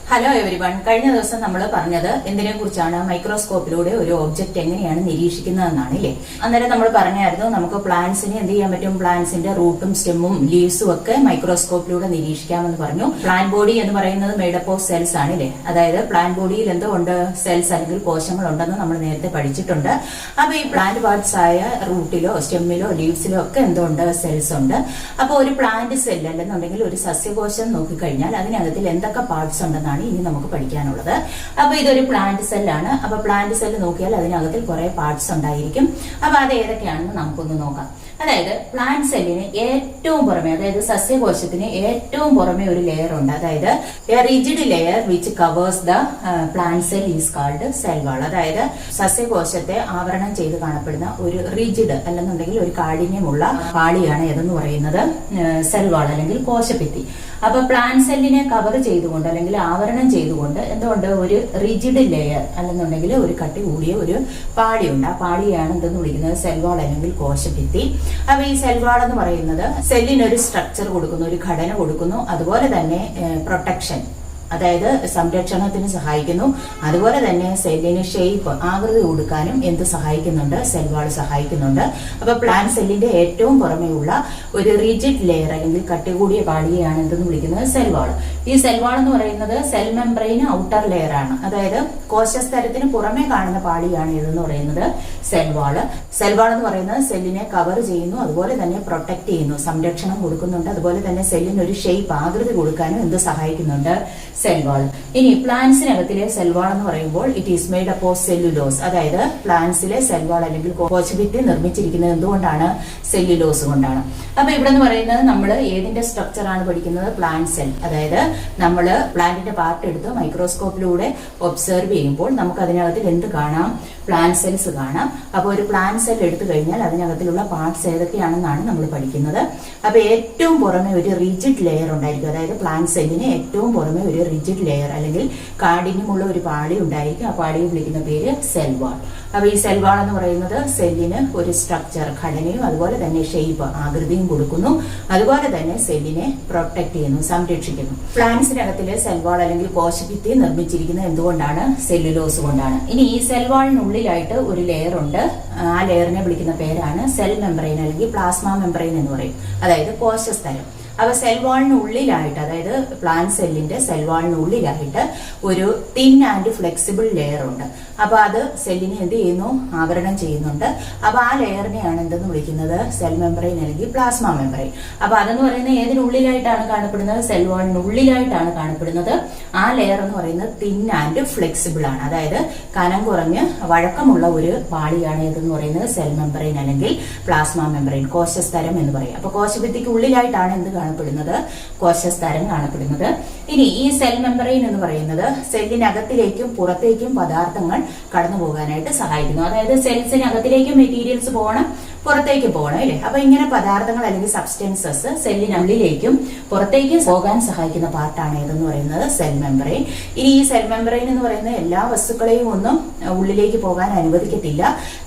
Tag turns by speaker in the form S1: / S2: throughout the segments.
S1: Hello everyone. കഴിഞ്ഞ ദിവസം നമ്മൾ പറഞ്ഞത് എന്തിനെ കുറിച്ചാണ്? മൈക്രോസ്കോപ്പിലൂടെ ഒരു ഒബ്ജക്റ്റ് എങ്ങനെയാണ് നിരീക്ഷിക്കുന്നതെന്നാണ് ഇല്ലേ. അന്നേരം നമ്മൾ പറഞ്ഞായിരുന്നു നമുക്ക് പ്ലാന്റ്സിനെ എന്ത് ചെയ്യാൻ പറ്റും, പ്ലാന്റ്സിന്റെ റൂട്ടും സ്റ്റെമ്മും ലീവ്സും ഒക്കെ മൈക്രോസ്കോപ്പിലൂടെ നിരീക്ഷിക്കാമെന്ന് പറഞ്ഞു. പ്ലാന്റ് ബോഡി എന്ന് പറയുന്നത് മെയ്ഡപ്പ് ഓഫ് സെൽസ് ആണ് ഇല്ലേ. അതായത് പ്ലാന്റ് ബോഡിയിൽ എന്തോ ഉണ്ട്, സെൽസ് അല്ലെങ്കിൽ കോശങ്ങൾ ഉണ്ടെന്ന് നമ്മൾ നേരത്തെ പഠിച്ചിട്ടുണ്ട്. അപ്പൊ ഈ പ്ലാന്റ് പാർട്സ് ആയ റൂട്ടിലോ സ്റ്റെമ്മിലോ ലീവ്സിലോ ഒക്കെ എന്തോ ഉണ്ട്, സെൽസ് ഉണ്ട്. അപ്പൊ ഒരു പ്ലാന്റ് സെൽ അല്ലെന്നുണ്ടെങ്കിൽ ഒരു സസ്യകോശം നോക്കിക്കഴിഞ്ഞാൽ അതിനകത്തിൽ എന്തൊക്കെ പാർട്സ് ഉണ്ടെന്നാണ് ഇനി നമുക്ക് പഠിക്കാനുള്ളത്. അപ്പൊ ഇതൊരു പ്ലാന്റ് സെല്ലാണ്. അപ്പൊ പ്ലാന്റ് സെല്ല് നോക്കിയാൽ അതിനകത്തിൽ കുറെ പാർട്സ് ഉണ്ടായിരിക്കും. അപ്പൊ അത് ഏതൊക്കെയാണെന്ന് നമുക്കൊന്ന് നോക്കാം. അതായത് പ്ലാന്റ് സെല്ലിന് ഏറ്റവും പുറമെ, അതായത് സസ്യകോശത്തിന് ഏറ്റവും പുറമെ ഒരു ലെയർ ഉണ്ട്. അതായത് A rigid layer which covers the plant cell is called cell wall. അതായത് സസ്യകോശത്തെ ആവരണം ചെയ്ത് കാണപ്പെടുന്ന ഒരു റിജിഡ് അല്ലെന്നുണ്ടെങ്കിൽ ഒരു കാഠിന്യമുള്ള പാളിയാണ് ഏതെന്ന് പറയുന്നത് സെൽ വാൾ അല്ലെങ്കിൽ കോശഭിത്തി. അപ്പൊ പ്ലാന്റ് സെല്ലിനെ കവർ ചെയ്തുകൊണ്ട് അല്ലെങ്കിൽ ആവരണം ചെയ്തുകൊണ്ട് എന്തുകൊണ്ട് ഒരു റിജിഡ് ലെയർ അല്ലെന്നുണ്ടെങ്കിൽ ഒരു കട്ടി കൂടിയ ഒരു പാളിയുണ്ട്. ആ പാളിയാണ് എന്തെന്ന് വിളിക്കുന്നത് സെൽ വാൾ അല്ലെങ്കിൽ കോശഭിത്തി. അപ്പൊ ഈ സെൽ വാൾ എന്ന് പറയുന്നത് സെല്ലിനൊരു സ്ട്രക്ചർ കൊടുക്കുന്നു, ഒരു ഘടന കൊടുക്കുന്നു. അതുപോലെ തന്നെ പ്രൊട്ടക്ഷൻ, അതായത് സംരക്ഷണത്തിന് സഹായിക്കുന്നു. അതുപോലെ തന്നെ സെല്ലിന് ഷേപ്പ്, ആകൃതി കൊടുക്കാനും എന്ത് സഹായിക്കുന്നുണ്ട്, സെൽ വാൾ സഹായിക്കുന്നുണ്ട്. അപ്പൊ പ്ലാന്റ് സെല്ലിന്റെ ഏറ്റവും പുറമെയുള്ള ഒരു റിജിഡ് ലെയർ അല്ലെങ്കിൽ കട്ടികൂടിയ പാളിയെയാണ് എന്തെന്ന് വിളിക്കുന്നത് സെൽ വാൾ. ഈ സെൽ വാൾ എന്ന് പറയുന്നത് സെൽ മെംബ്രെയിൻ ഔട്ടർ ലെയർ ആണ്. അതായത് കോശസ്തരത്തിന് പുറമെ കാണുന്ന പാളിയാണ് ഇതെന്ന് പറയുന്നത് സെൽ വാൾ. സെൽ വാൾ എന്ന് പറയുന്നത് സെല്ലിനെ കവർ ചെയ്യുന്നു, അതുപോലെ തന്നെ പ്രൊട്ടക്ട് ചെയ്യുന്നു, സംരക്ഷണം കൊടുക്കുന്നുണ്ട്. അതുപോലെ തന്നെ സെല്ലിന് ഒരു ഷേപ്പ്, ആകൃതി കൊടുക്കാനും എന്ത് സഹായിക്കുന്നുണ്ട്, സെൽ വാൾ. ഇനി പ്ലാന്റ്സിനകത്തിലെ സെൽ വാൾ എന്ന് പറയുമ്പോൾ it is made up of cellulose. അതായത് പ്ലാന്റ്സിലെ സെൽ വാൾ അല്ലെങ്കിൽ കോശഭിത്തി നിർമ്മിച്ചിരിക്കുന്നത് എന്തുകൊണ്ടാണ്, സെല്ലുലോസ് കൊണ്ടാണ്. അപ്പൊ ഇവിടെ എന്ന് പറയുന്നത് നമ്മൾ ഏതിന്റെ സ്ട്രക്ചർ ആണ് പഠിക്കുന്നത്, പ്ലാന്റ് സെൽ. അതായത് നമ്മൾ പ്ലാന്റിന്റെ പാർട്ട് എടുത്ത് മൈക്രോസ്കോപ്പിലൂടെ ഒബ്സർവ് ചെയ്യുമ്പോൾ നമുക്ക് അതിനകത്തിൽ എന്ത് കാണാം, പ്ലാന്റ് സെൽസ് കാണാം. അപ്പൊ ഒരു പ്ലാന്റ് സെൽ എടുത്തു കഴിഞ്ഞാൽ അതിനകത്തിലുള്ള പാർട്സ് ഏതൊക്കെയാണെന്നാണ് നമ്മൾ പഠിക്കുന്നത്. അപ്പൊ ഏറ്റവും പുറമെ ഒരു റിജിഡ് ലെയർ ഉണ്ടായിരിക്കും. അതായത് പ്ലാന്റ് സെല്ലിന് ഏറ്റവും പുറമെ ഒരു റിജിഡ് ലെയർ അല്ലെങ്കിൽ കാഠിന്യമുള്ള ഒരു പാളി ഉണ്ടായിരിക്കും. ആ പാളിയെ വിളിക്കുന്ന പേര് സെൽ വാൾ. അപ്പൊ ഈ സെൽ വാൾ എന്ന് പറയുന്നത് സെല്ലിന് ഒരു സ്ട്രക്ചർ, ഘടനയും അതുപോലെ തന്നെ ഷേപ്പ്, ആകൃതിയും കൊടുക്കുന്നു. അതുപോലെ തന്നെ സെല്ലിനെ പ്രൊട്ടക്ട് ചെയ്യുന്നു, സംരക്ഷിക്കുന്നു. പ്ലാന്റ്സിനകത്തിലെ സെൽ വാൾ അല്ലെങ്കിൽ കോശഭിത്തി നിർമ്മിച്ചിരിക്കുന്നത് എന്തുകൊണ്ടാണ്, സെല്ലുലോസ് കൊണ്ടാണ്. ഇനി ഈ സെൽ വാളിനുള്ളിലായിട്ട് ഒരു ലെയർ ഉണ്ട്. ആ ലെയറിനെ വിളിക്കുന്ന പേരാണ് സെൽ മെംബ്രെയിൻ അല്ലെങ്കിൽ പ്ലാസ്മ മെംബ്രെയിൻ എന്ന് പറയും. അതായത് കോശസ്തരം. അപ്പൊ സെൽ വാളിനുള്ളിലായിട്ട്, അതായത് പ്ലാന്റ് സെല്ലിന്റെ സെൽ വാളിനുള്ളിലായിട്ട് ഒരു തിൻ ആൻഡ് ഫ്ലെക്സിബിൾ ലെയർ ഉണ്ട്. അപ്പൊ അത് സെല്ലിനെ എന്ത് ചെയ്യുന്നു, ആവരണം ചെയ്യുന്നുണ്ട്. അപ്പൊ ആ ലെയറിനെയാണ് എന്തെന്ന് വിളിക്കുന്നത്, സെൽ മെംബ്രെയിൻ അല്ലെങ്കിൽ പ്ലാസ്മ മെംബ്രെയിൻ. അപ്പൊ അതെന്ന് പറയുന്നത് ഏതിനുള്ളിലായിട്ടാണ് കാണപ്പെടുന്നത്, സെൽ വാളിനുള്ളിലായിട്ടാണ് കാണപ്പെടുന്നത്. ആ ലെയർ എന്ന് പറയുന്നത് തിൻ ആൻഡ് ഫ്ലെക്സിബിൾ ആണ്. അതായത് കനം കുറഞ്ഞ് വഴക്കമുള്ള ഒരു പാളിയാണ് ഏതെന്ന് പറയുന്നത് സെൽ മെംബ്രെയിൻ അല്ലെങ്കിൽ പ്ലാസ്മ മെംബ്രെയിൻ, കോശസ്തരം എന്ന് പറയും. അപ്പൊ കോശഭിത്തിക്ക് ഉള്ളിലായിട്ടാണ് എന്ത് കാണപ്പെടുന്നത്, കോശസ്തരം കാണപ്പെടുന്നത്. ഇനി ഈ സെൽ മെംബ്രെയിൻ എന്ന് പറയുന്നത് സെല്ലിനകത്തിലേക്കും പുറത്തേക്കും പദാർത്ഥങ്ങൾ കടന്നു പോകാനായിട്ട് സഹായിക്കുന്നു. അതായത് സെൽസിനകത്തിലേക്കും മെറ്റീരിയൽസ് പോകണം, പുറത്തേക്ക് പോകണം അല്ലേ. അപ്പൊ ഇങ്ങനെ പദാർത്ഥങ്ങൾ അല്ലെങ്കിൽ സബ്സ്റ്റൻസസ് സെല്ലിനുള്ളിലേക്കും പുറത്തേക്കും പോകാൻ സഹായിക്കുന്ന പാർട്ടാണ് ഏതെന്ന് പറയുന്നത് സെൽ മെംബ്രെയിൻ. ഇനി ഈ സെൽ മെംബ്രെയിൻ എന്ന് പറയുന്ന എല്ലാ വസ്തുക്കളെയും ഒന്നും ഉള്ളിലേക്ക് പോകാൻ അനുവദിക്കത്തില്ല.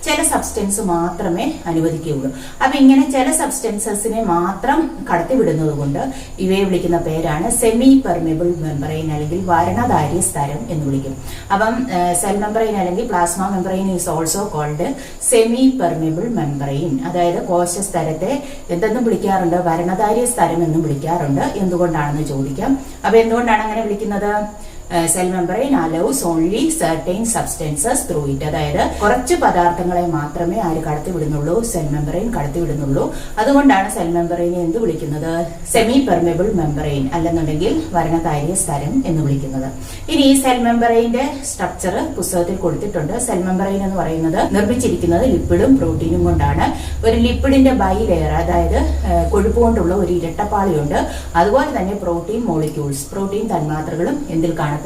S1: ചില സബ്സ്റ്റൻസ് മാത്രമേ അനുവദിക്കുകയുള്ളൂ. അപ്പൊ ഇങ്ങനെ ചില സബ്സ്റ്റൻസസിനെ മാത്രം കടത്തിവിടുന്നത് കൊണ്ട് ഇവയെ വിളിക്കുന്ന പേരാണ് സെമി പെർമിബിൾ മെംബ്രെയിൻ അല്ലെങ്കിൽ വാരണധാര്യ സ്തരം എന്ന് വിളിക്കും. അപ്പം സെൽ മെംബ്രെയിൻ അല്ലെങ്കിൽ plasma membrane is also called semi permeable membrane. അതായത് കോശസ്തരത്തെ എന്തെന്നും വിളിക്കാറുണ്ട്, വരണധാര്യ സ്തരം എന്നും വിളിക്കാറുണ്ട്. എന്തുകൊണ്ടാണെന്ന് ചോദിക്കാം. അപ്പൊ എന്തുകൊണ്ടാണ് അങ്ങനെ വിളിക്കുന്നത്, cell membrane allows only certain substances through it. അതായത് കുറച്ച് പദാർത്ഥങ്ങളെ മാത്രമേ ആര് കടത്തിവിടുന്നുള്ളൂ, സെൽ മെംബ്രെയിൻ കടത്തിവിടുന്നുള്ളൂ. അതുകൊണ്ടാണ് സെൽ മെംബ്രെയിനെ എന്ത് വിളിക്കുന്നത്, സെമി പെർമിബിൾ മെംബ്രെയിൻ അല്ലെന്നുണ്ടെങ്കിൽ വരണധാര്യ സ്തരം എന്ന് വിളിക്കുന്നത്. ഇനി ഈ സെൽ മെംബ്രെയിന്റെ സ്ട്രക്ചർ പുസ്തകത്തിൽ കൊടുത്തിട്ടുണ്ട്. സെൽ മെംബ്രെയിൻ എന്ന് പറയുന്നത് നിർമ്മിച്ചിരിക്കുന്നത് ലിപ്പിഡും പ്രോട്ടീനും കൊണ്ടാണ്. ഒരു ലിപ്പിഡിന്റെ ബൈ ലെയർ, അതായത് കൊഴുപ്പ് കൊണ്ടുള്ള ഒരു ഇരട്ടപ്പാളിയുണ്ട്. അതുപോലെ തന്നെ പ്രോട്ടീൻ മോളിക്യൂൾസ്, പ്രോട്ടീൻ തന്മാത്രകളും എന്തിൽ കാണപ്പെടുന്നു,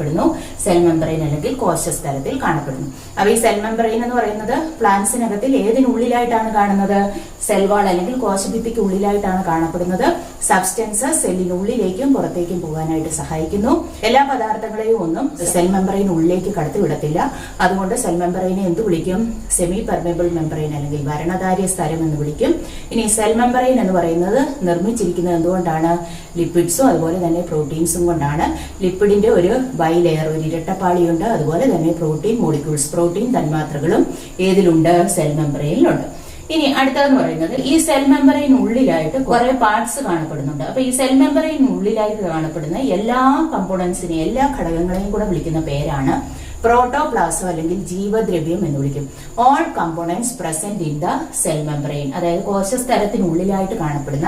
S1: സെൽ മെംബ്രെയിൻ അല്ലെങ്കിൽ കോശസ്തരത്തിൽ കാണപ്പെടുന്നു. അപ്പൊ ഈ സെൽ മെംബ്രെയിൻ എന്ന് പറയുന്നത് പ്ലാന്റ്സിനകത്തിൽ ഏതിനുള്ളിലായിട്ടാണ് കാണുന്നത്, സെൽ വാൾ അല്ലെങ്കിൽ കോശഭിത്തിക്ക് ഉള്ളിലായിട്ടാണ് കാണപ്പെടുന്നത്. സബ്സ്റ്റൻസ് സെല്ലിനുള്ളിലേക്കും പുറത്തേക്കും പോകാനായിട്ട് സഹായിക്കുന്നു. എല്ലാ പദാർത്ഥങ്ങളെയും ഒന്നും സെൽ മെമ്പറൈനുള്ളിലേക്ക് കടത്തിവിടത്തില്ല. അതുകൊണ്ട് സെൽ മെമ്പറൈനെ എന്ത് വിളിക്കും? സെമി പെർമേബിൾ മെമ്പറൈൻ അല്ലെങ്കിൽ വരണധാര്യ സ്തരം എന്ന് വിളിക്കും. ഇനി സെൽ മെമ്പറൈൻ എന്ന് പറയുന്നത് നിർമ്മിച്ചിരിക്കുന്നത് എന്തുകൊണ്ടാണ്? ലിപ്പിഡ്സും അതുപോലെ തന്നെ പ്രോട്ടീൻസും കൊണ്ടാണ്. ലിപ്പിഡിന്റെ ഒരു ബൈലെയർ, ഒരു ഇരട്ടപ്പാളിയുണ്ട്. അതുപോലെ തന്നെ പ്രോട്ടീൻ മോളിക്യൂൾസ്, പ്രോട്ടീൻ തന്മാത്രകളും ഏതിലുണ്ട്? സെൽ മെമ്പറൈനിലുണ്ട്. ഇനി അടുത്തതെന്ന് പറയുന്നത് ഈ സെൽ മെമ്പറൈനുള്ളിലായിട്ട് കുറെ പാർട്സ് കാണപ്പെടുന്നുണ്ട്. അപ്പൊ ഈ സെൽ മെമ്പറൈനുള്ളിലായിട്ട് കാണപ്പെടുന്ന എല്ലാ കമ്പോണൻസിനെയും എല്ലാ ഘടകങ്ങളെയും കൂടെ വിളിക്കുന്ന പേരാണ് പ്രോട്ടോപ്ലാസം അല്ലെങ്കിൽ ജീവദ്രവ്യം എന്ന് വിളിക്കും. All components present in the cell membrane, അതായത് കോശസ്തരത്തിനുള്ളിലായിട്ട് കാണപ്പെടുന്ന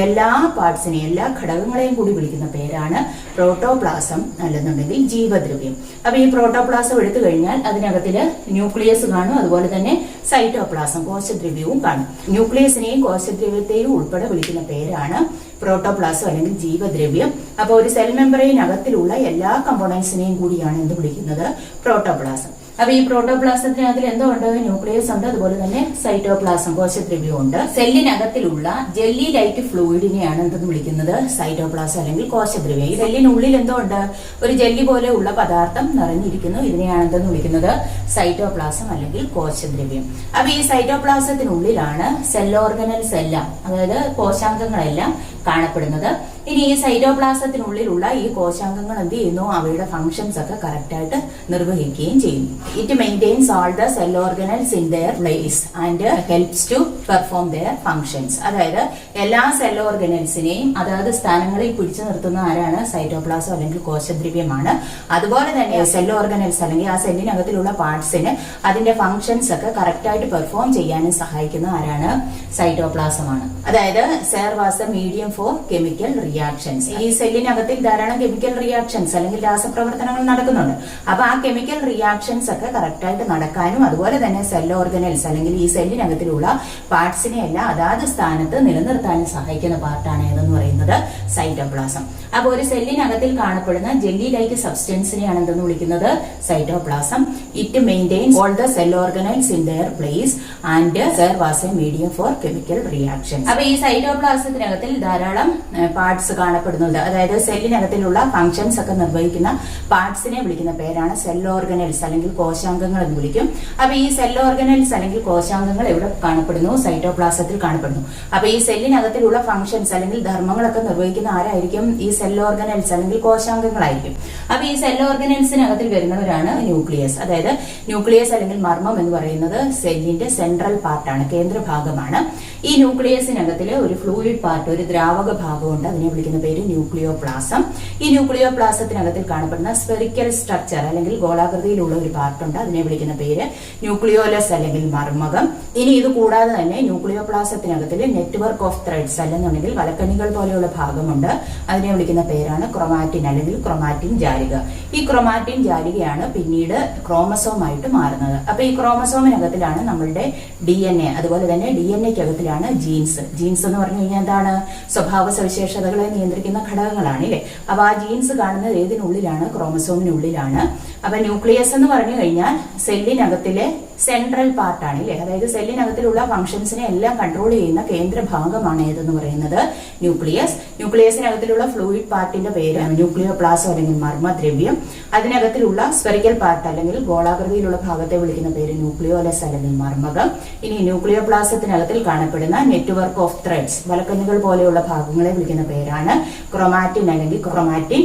S1: എല്ലാ പാർട്സിനെയും എല്ലാ ഘടകങ്ങളെയും കൂടി വിളിക്കുന്ന പേരാണ് പ്രോട്ടോപ്ലാസം അല്ലെന്നുണ്ടെങ്കിൽ ജീവദ്രവ്യം. അപ്പൊ ഈ പ്രോട്ടോപ്ലാസം എടുത്തു കഴിഞ്ഞാൽ അതിനകത്തില് ന്യൂക്ലിയസ് കാണും, അതുപോലെ തന്നെ സൈറ്റോപ്ലാസം കോശദ്രവ്യവും കാണും. ന്യൂക്ലിയസിനെയും കോശദ്രവ്യത്തെയും ഉൾപ്പെടെ വിളിക്കുന്ന പേരാണ് പ്രോട്ടോപ്ലാസം അല്ലെങ്കിൽ ജീവദ്രവ്യം. അപ്പോൾ ഒരു സെൽ മെമ്പറൈനകത്തിലുള്ള എല്ലാ കമ്പോണൻസിനെയും കൂടിയാണ് എന്ത് വിളിക്കുന്നത്? പ്രോട്ടോപ്ലാസം. അപ്പൊ ഈ പ്രോട്ടോപ്ലാസത്തിനകത്തിൽ എന്തോ ഉണ്ട്? ന്യൂക്ലിയസ് ഉണ്ട്, അതുപോലെ തന്നെ സൈറ്റോപ്ലാസം കോശദ്രവ്യവും ഉണ്ട്. സെല്ലിനകത്തിലുള്ള ജെല്ലി ലൈറ്റ് ഫ്ലൂയിഡിനെയാണ് എന്തെന്ന് വിളിക്കുന്നത്? സൈറ്റോപ്ലാസം അല്ലെങ്കിൽ കോശദ്രവ്യം. ഈ സെല്ലിനുള്ളിൽ എന്തോ ഉണ്ട്? ഒരു ജെല്ലി പോലെ ഉള്ള പദാർത്ഥം നിറഞ്ഞിരിക്കുന്നു. ഇതിനെയാണ് എന്തെന്ന് വിളിക്കുന്നത്? സൈറ്റോപ്ലാസം അല്ലെങ്കിൽ കോശദ്രവ്യം. അപ്പൊ ഈ സൈറ്റോപ്ലാസത്തിനുള്ളിലാണ് സെൽ ഓർഗനൽസ് എല്ലാം, അതായത് കോശാംഗങ്ങളെല്ലാം കാണപ്പെടുന്നത്. ഇനി ഈ സൈറ്റോപ്ലാസത്തിനുള്ളിലുള്ള ഈ കോശാംഗങ്ങൾ എന്ത് ചെയ്യുന്നു? അവയുടെ ഫംഗ്ഷൻസ് ഒക്കെ കറക്റ്റ് ആയിട്ട് നിർവഹിക്കുകയും ചെയ്യുന്നു. It maintains all the cell organelles in their place and helps to perform their functions. അതായത് എല്ലാ സെൽ ഓർഗനൽസിനെയും അതായത് സ്ഥാനങ്ങളിൽ പിടിച്ചു നിർത്തുന്ന ആരാണ്? സൈറ്റോപ്ലാസം അല്ലെങ്കിൽ കോശദ്രവ്യമാണ്. അതുപോലെ തന്നെ സെൽ ഓർഗനൽസ് അല്ലെങ്കിൽ ആ സെല്ലിനകത്തിലുള്ള പാർട്സിന് അതിന്റെ ഫംഗ്ഷൻസ് ഒക്കെ കറക്റ്റ് ആയിട്ട് പെർഫോം ചെയ്യാനും സഹായിക്കുന്ന ആരാണ്? സൈറ്റോപ്ലാസമാണ്. അതായത് serve as A medium four chemical reactions. ഈ സെല്ലിനകത്തിൽ ധാരാളം കെമിക്കൽ റിയാക്ഷൻസ് അല്ലെങ്കിൽ രാസപ്രവർത്തനങ്ങൾ നടക്കുന്നുണ്ട്. അപ്പൊ ആ കെമിക്കൽ റിയാക്ഷൻസ് ഒക്കെ കറക്റ്റ് ആയിട്ട് നടക്കാനും അതുപോലെ തന്നെ സെൽ ഓർഗനൽസ് അല്ലെങ്കിൽ ഈ സെല്ലിനകത്തിലുള്ള പാർട്സിനെ എല്ലാം അതാത് സ്ഥാനത്ത് നിലനിർത്താനും സഹായിക്കുന്ന പാർട്ടാണ് ഏതെന്ന് പറയുന്നത്? സൈറ്റോപ്ലാസം. അപ്പൊ ഒരു സെല്ലിനകത്തിൽ കാണപ്പെടുന്ന ജെല്ലി ലൈക്ക് സബ്സ്റ്റൻസിനെയാണ് എന്തെന്ന് വിളിക്കുന്നത്? Cytoplasm. It maintains all the cell organelles in their place and serve as A medium four chemical reactions. അപ്പൊ ഈ സൈറ്റോപ്ലാസത്തിനകത്തിൽ ധാരാളം പാർട്സ് കാണപ്പെടുന്നുണ്ട്. അതായത് സെല്ലിനകത്തിലുള്ള ഫംഗ്ഷൻസ് ഒക്കെ നിർവഹിക്കുന്ന പാർട്സിനെ വിളിക്കുന്ന പേരാണ് സെൽ ഓർഗനൽസ് അല്ലെങ്കിൽ കോശാംഗങ്ങൾ എന്ന് വിളിക്കും. അപ്പൊ ഈ സെൽ ഓർഗനൽസ് അല്ലെങ്കിൽ കോശാംഗങ്ങൾ എവിടെ കാണപ്പെടുന്നു? സൈറ്റോപ്ലാസത്തിൽ കാണപ്പെടുന്നു. അപ്പൊ ഈ സെല്ലിനകത്തിലുള്ള ഫംഗ്ഷൻസ് അല്ലെങ്കിൽ ധർമ്മങ്ങളൊക്കെ നിർവഹിക്കുന്ന ആരായിരിക്കും? ഈ സെൽ ഓർഗനൽസ് അല്ലെങ്കിൽ കോശാംഗങ്ങളായിരിക്കും. അപ്പൊ ഈ സെൽ ഓർഗനൽസിനകത്തിൽ വരുന്നവരാണ് ന്യൂക്ലിയസ്. അതായത് ന്യൂക്ലിയസ് അല്ലെങ്കിൽ മർമ്മം എന്ന് പറയുന്നത് സെല്ലിന്റെ സെൻട്രൽ പാർട്ടാണ്, കേന്ദ്രഭാഗമാണ്. ഈ ന്യൂക്ലിയസിനകത്തില് ഒരു ഫ്ലൂയിഡ് പാർട്ട്, ഒരു ദ്രാവക ഭാഗമുണ്ട്. അതിനെ വിളിക്കുന്ന പേര് ന്യൂക്ലിയോപ്ലാസം. ഈ ന്യൂക്ലിയോപ്ലാസത്തിനകത്തിൽ കാണപ്പെടുന്ന സ്ഫെറിക്കൽ സ്ട്രക്ചർ അല്ലെങ്കിൽ ഗോളാകൃതിയിലുള്ള ഒരു പാർട്ടുണ്ട്. അതിനെ വിളിക്കുന്ന പേര് ന്യൂക്ലിയോലസ് അല്ലെങ്കിൽ മർമ്മകം. ഇനി ഇത് കൂടാതെ തന്നെ ന്യൂക്ലിയോപ്ലാസത്തിനകത്തിൽ നെറ്റ്വർക്ക് ഓഫ് ത്രെഡ്സ് അല്ലെന്നുണ്ടെങ്കിൽ വലക്കണികൾ പോലെയുള്ള ഭാഗമുണ്ട്. അതിനെ വിളിക്കുന്ന പേരാണ് ക്രൊമാറ്റിൻ അല്ലെങ്കിൽ ക്രൊമാറ്റിൻ ജാലിക. ഈ ക്രൊമാറ്റിൻ ജാലികയാണ് പിന്നീട് ക്രോമസോമായിട്ട് മാറുന്നത്. അപ്പൊ ഈ ക്രോമസോമിനകത്തിലാണ് നമ്മളുടെ DNA, അതുപോലെ തന്നെ DNAക്കകത്തിലാണ് ജീൻസ്. ജീൻസ് എന്ന് പറഞ്ഞു കഴിഞ്ഞാൽ എന്താണ്? സ്വഭാവ സവിശേഷതകളെ നിയന്ത്രിക്കുന്ന ഘടകങ്ങളാണ് ഇല്ലേ? അപ്പൊ ആ ജീൻസ് കാണുന്നത് ഏതിനുള്ളിലാണ്? ക്രോമസോമിനുള്ളിലാണ്. അപ്പൊ ന്യൂക്ലിയസ് എന്ന് പറഞ്ഞു കഴിഞ്ഞാൽ സെല്ലിനകത്തിലെ സെൻട്രൽ പാർട്ടാണ് ഇല്ലേ? അതായത് സെല്ലിനകത്തിലുള്ള ഫംഗ്ഷൻസിനെ എല്ലാം കൺട്രോൾ ചെയ്യുന്ന കേന്ദ്ര ഭാഗമാണ് ഏതെന്ന് പറയുന്നത്? ന്യൂക്ലിയസ്. ന്യൂക്ലിയസിനകത്തിലുള്ള ഫ്ലൂയിഡ് പാർട്ടിന്റെ പേരാണ് ന്യൂക്ലിയോപ്ലാസം അല്ലെങ്കിൽ മർമ്മദ്രവ്യം. അതിനകത്തിലുള്ള സ്ഫെറിക്കൽ പാർട്ട് അല്ലെങ്കിൽ ഗോളാകൃതിയിലുള്ള ഭാഗത്തെ വിളിക്കുന്ന പേര് ന്യൂക്ലിയോലസ് അല്ലെങ്കിൽ മർമ്മകം. ഇനി ന്യൂക്ലിയോപ്ലാസത്തിനകത്തിൽ കാണപ്പെടുന്ന നെറ്റ്വർക്ക് ഓഫ് ത്രെഡ്സ്, വലക്കണ്ണുകൾ പോലെയുള്ള ഭാഗങ്ങളെ വിളിക്കുന്ന പേരാണ് ക്രൊമാറ്റിൻ അല്ലെങ്കിൽ ക്രൊമാറ്റിൻ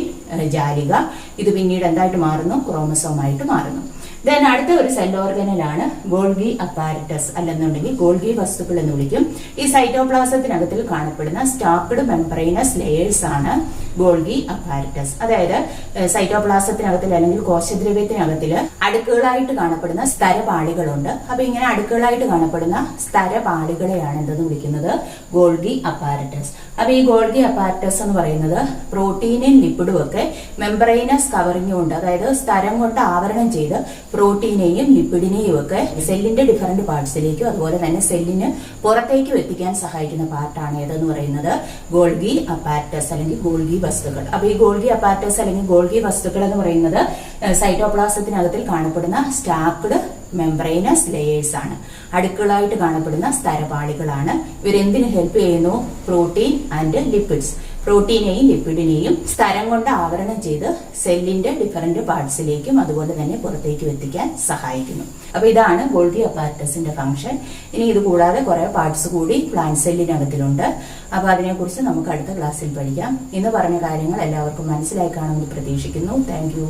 S1: ജാലിക. ഇത് പിന്നീട് എന്തായിട്ട് മാറുന്നു? ക്രോമസോമായിട്ട് മാറുന്നു. ദെൻ അടുത്ത ഒരു സെൽ ഓർഗനലാണ് ഗോൾഗി അപ്പാരറ്റസ് അല്ലെന്നുണ്ടെങ്കിൽ ഗോൾഗി വസ്തുക്കൾ എന്ന് വിളിക്കും. ഈ സൈറ്റോപ്ലാസത്തിനകത്തിൽ കാണപ്പെടുന്ന സ്റ്റാക്ക്ഡ് മെംബ്രെയിനസ് ലെയേഴ്സ് ആണ് ഗോൾഗി അപ്പാരറ്റസ്. അതായത് സൈറ്റോപ്ലാസത്തിനകത്തിൽ അല്ലെങ്കിൽ കോശദ്രവ്യത്തിനകത്തില് അടുക്കുകളായിട്ട് കാണപ്പെടുന്ന സ്തരപാളികളുണ്ട്. അപ്പൊ ഇങ്ങനെ അടുക്കുകളായിട്ട് കാണപ്പെടുന്ന സ്തരപാളികളെയാണ് എന്തെന്ന് വിളിക്കുന്നത്? Golgi apparatus. അപ്പൊ ഈ ഗോൾഗി അപ്പാരറ്റസ് എന്ന് പറയുന്നത് പ്രോട്ടീനും ലിപ്പിഡും ഒക്കെ മെംബ്രെയിനസ് കവറിംഗ് കൊണ്ട്, അതായത് സ്തരം കൊണ്ട് ആവരണം ചെയ്ത് പ്രോട്ടീനെയും ലിപ്പിഡിനെയും ഒക്കെ സെല്ലിന്റെ ഡിഫറന്റ് പാർട്സിലേക്കും അതുപോലെ തന്നെ സെല്ലിന് പുറത്തേക്കും എത്തിക്കാൻ സഹായിക്കുന്ന പാർട്ടാണ് ഏതെന്ന് പറയുന്നത്? ഗോൾഗി അപ്പാരറ്റസ് അല്ലെങ്കിൽ ഗോൾഗി വസ്തുക്കൾ. അപ്പൊ ഈ ഗോൾഗി അപ്പാരറ്റസ് അല്ലെങ്കിൽ ഗോൾഗി വസ്തുക്കൾ എന്ന് പറയുന്നത് സൈറ്റോപ്ലാസത്തിനകത്തിൽ കാണപ്പെടുന്ന സ്റ്റാക്ക്ഡ് മെംബ്രെയിനസ് ലെയേഴ്സ് ആണ്. അടുക്കുകളായിട്ട് കാണപ്പെടുന്ന സ്തരപാളികളാണ്. ഇവരെന്തിനു ഹെൽപ്പ് ചെയ്യുന്നു? പ്രോട്ടീൻ ആൻഡ് ലിപ്പിഡ്സ്, പ്രോട്ടീനെയും ലിപ്പിഡിനെയും സ്തരം കൊണ്ട് ആവരണം ചെയ്ത് സെല്ലിന്റെ ഡിഫറന്റ് പാർട്സിലേക്കും അതുപോലെ തന്നെ പുറത്തേക്കും എത്തിക്കാൻ സഹായിക്കുന്നു. അപ്പൊ ഇതാണ് ഗോൾഗി അപ്പാരറ്റസിന്റെ ഫംഗ്ഷൻ. ഇനി ഇത് കൂടാതെ കുറെ പാർട്സ് കൂടി പ്ലാന്റ് സെല്ലിനകത്തിലുണ്ട്. അപ്പൊ അതിനെക്കുറിച്ച് നമുക്ക് അടുത്ത ക്ലാസ്സിൽ പഠിക്കാം. ഇന്ന് പറഞ്ഞ കാര്യങ്ങൾ എല്ലാവർക്കും മനസ്സിലായി കാണുമെന്ന് പ്രതീക്ഷിക്കുന്നു. താങ്ക്